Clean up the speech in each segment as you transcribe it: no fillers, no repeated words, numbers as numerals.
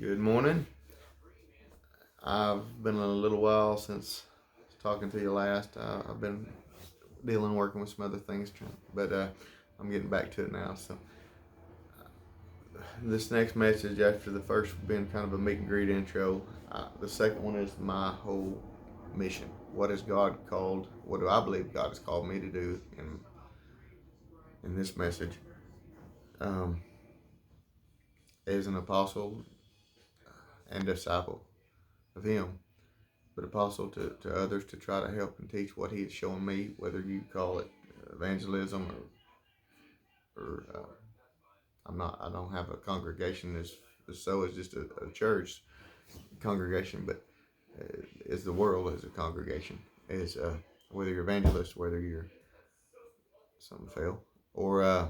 Good morning. I've been a little while since talking to you last. I've been working with some other things, but I'm getting back to it now. So this next message, after the first being kind of a meet and greet intro, the second one is my whole mission. What has God called? What do I believe God has called me to do in this message? Um, as an apostle and disciple of Him, but apostle to others to try to help and teach what He has shown me, whether you call it evangelism or I don't have a congregation as so as just a church congregation, but as the world as a congregation, as whether you're evangelist, whether you're something fail, or uh,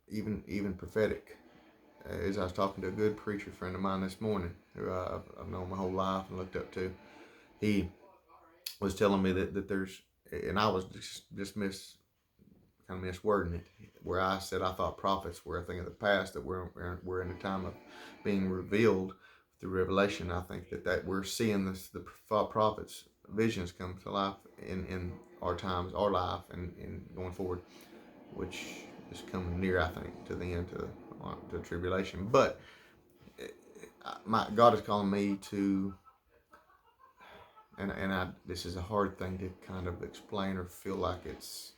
even prophetic. As I was talking to a good preacher friend of mine this morning, who I've known my whole life and looked up to, he was telling me that there's, and I was just kind of miswording it, where I said I thought prophets were a thing of the past, that we're in a time of being revealed through revelation. I think that we're seeing the prophets' visions come to life in our times, our life, and going forward, which is coming near, I think, to the end to tribulation. But my God is calling me to, and I this is a hard thing to kind of explain or feel like it's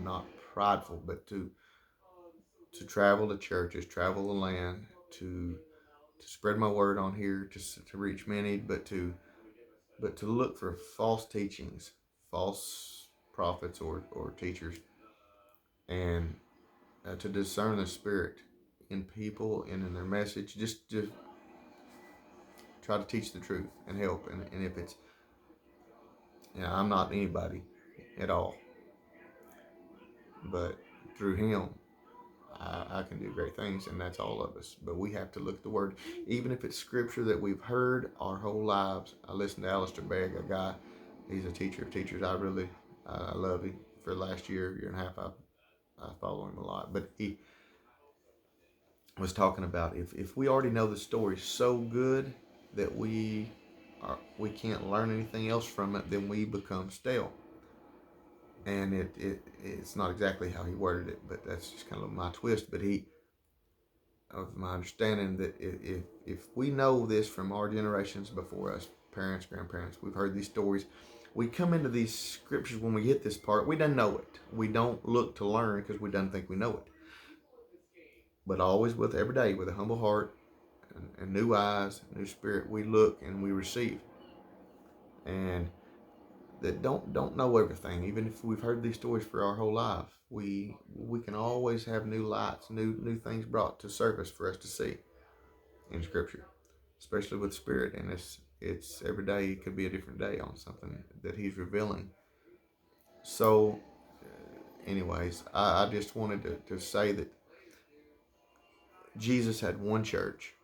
not prideful, but to travel to churches, travel the land, to spread my word on here, to reach many, but to look for false teachings, false prophets or teachers, and to discern the spirit in people and in their message. Just try to teach the truth and help. And if it's, I'm not anybody at all, but through Him, I can do great things, and that's all of us. But we have to look at the Word, even if it's Scripture that we've heard our whole lives. I listened to Alistair Begg, a guy. He's a teacher of teachers. I love him. For the last year and a half, I follow him a lot. But he was talking about if we already know the story so good that we can't learn anything else from it, then we become stale. And it's not exactly how he worded it, but that's just kind of my twist. But of my understanding, that if we know this from our generations before us, parents, grandparents, we've heard these stories. We come into these scriptures when we hit this part, we don't know it. We don't look to learn because we don't think we know it. But always with every day, with a humble heart and new eyes, new spirit, we look and we receive. And that don't know everything, even if we've heard these stories for our whole life. We can always have new lights, new things brought to surface for us to see in Scripture, especially with Spirit. And it's every day. It could be a different day on something that He's revealing. So, anyways, I just wanted to say that Jesus had one church,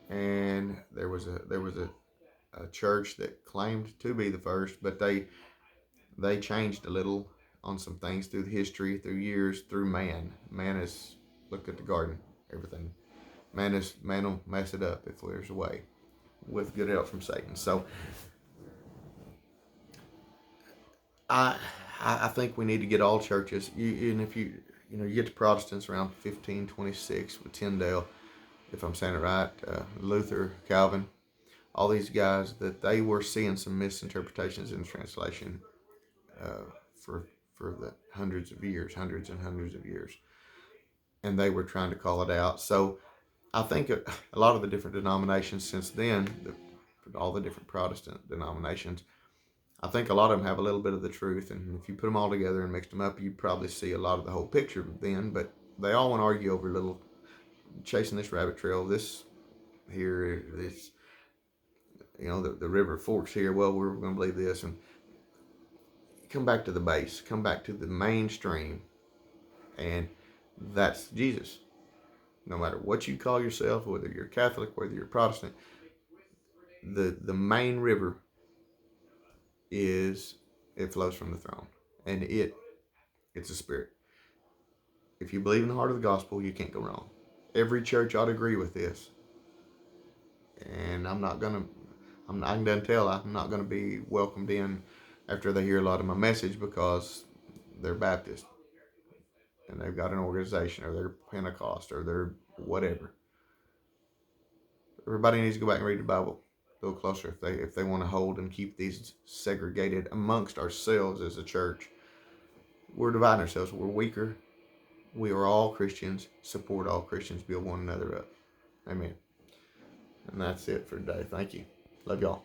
and there was a church that claimed to be the first, but they changed a little on some things through history, through years, through man. Man has looked at the garden, everything. Man will mess it up if there's a way, with good help from Satan. So I I think we need to get all churches. And if you get the Protestants around 1526 with Tyndale, if I'm saying it right, Luther, Calvin, all these guys, that they were seeing some misinterpretations in translation uh, for the hundreds and hundreds of years, and they were trying to call it out. So I think a lot of the different denominations since then, all the different Protestant denominations, I think a lot of them have a little bit of the truth, and if you put them all together and mix them up, you probably see a lot of the whole picture then. But they all want to argue over little, chasing this rabbit trail. This here, this, the river forks here. Well, we're going to believe this, and come back to the base, come back to the mainstream, and that's Jesus. No matter what you call yourself, whether you're Catholic, whether you're Protestant, the main river it flows from the throne, and it's a spirit. If you believe in the heart of the gospel, you can't go wrong. Every church ought to agree with this. And I can done tell I'm not gonna be welcomed in after they hear a lot of my message because they're Baptist and they've got an organization or they're Pentecost or they're whatever. Everybody needs to go back and read the Bible a little closer if they want to hold and keep these segregated amongst ourselves as a church. We're dividing ourselves. We're weaker. We are all Christians. Support all Christians. Build one another up. Amen. And that's it for today. Thank you. Love y'all.